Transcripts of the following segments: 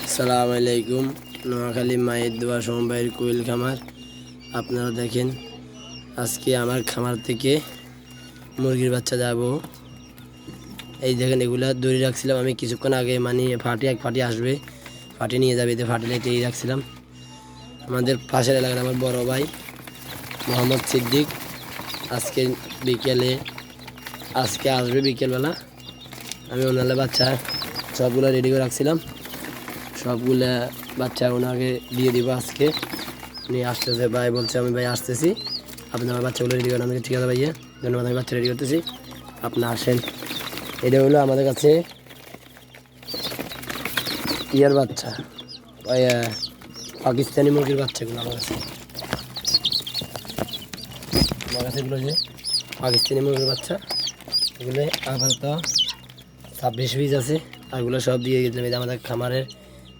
আসসালামু আলাইকুম। নোয়াখালী মায়ের দোয়া সমবায়ের কোয়েল খামার। আপনারা দেখেন, আজকে আমার খামার থেকে মুরগির বাচ্চা যাব। এই দেখেন, এগুলা দড়ি রাখছিলাম আমি কিছুক্ষণ আগে, মানে এক ফাটি আসবে, ফাটি নিয়ে যাবে, ফাটি লেটেই রাখছিলাম। আমাদের পাশের এলাকার আমার বড় ভাই মোহাম্মদ সিদ্দিক আজকে আসবে বিকেলবেলা। আমি ওনার বাচ্চা সবগুলো রেডি করে রাখছিলাম, সবগুলা বাচ্চা ওনাকে দিয়ে দিব আজকে। উনি আসতেছে, ভাই বলছে আমি ভাই আসতেছি, আপনি আমার বাচ্চাগুলো রেডি করেন। আমাকে ঠিক আছে ভাইয়া, ধন্যবাদ, আমি বাচ্চা রেডি করতেছি, আপনি আসেন। এটা হলো আমাদের কাছে ইয়ার বাচ্চা, পাকিস্তানি মুরগির বাচ্চাগুলো আমার কাছে এগুলো যে পাকিস্তানি মুরগির বাচ্চা, এগুলো আপাতত 26 পিস আছে। আরগুলো সব দিয়ে দিলাম, এই যে আমাদের খামারের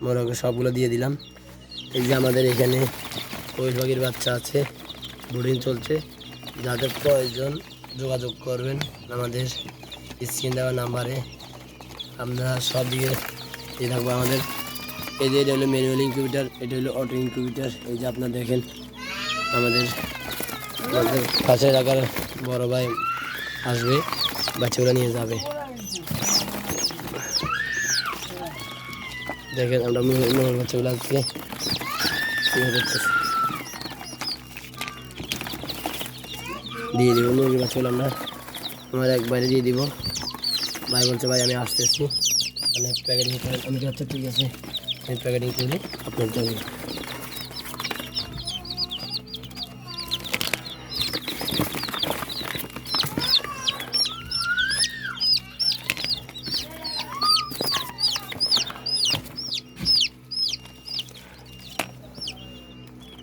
মোরগ সবগুলো দিয়ে দিলাম। এই যে আমাদের এখানে কোয়েল পাখির বাচ্চা আছে, ব্রিডিং চলছে। যাদের প্রয়োজন যোগাযোগ করবেন আমাদের স্ক্রিন দেওয়া নাম্বারে। আমরা সব দিকে দিয়ে থাকবো। আমাদের এই যে এটা হলো ম্যানুয়াল ইনকিউবেটার, এটা হলো অটো ইনকিউবেটার। এই যে আপনারা দেখেন, আমাদের কাছে এলাকার বড় ভাই আসবে, বাচ্চাগুলো নিয়ে যাবে। দেখেন আমরা মোরগ বাচ্চাগুলো আজকে দিয়ে দিব। মুরগির বাচ্চাগুলো আমার একবারে দিয়ে দিব। ভাই বলছে ভাই আমি আসতেছি, অনেক প্যাকেটিং করে। আমি আচ্ছা ঠিক আছে, আমি প্যাকেটিং করি আপনার জন্য।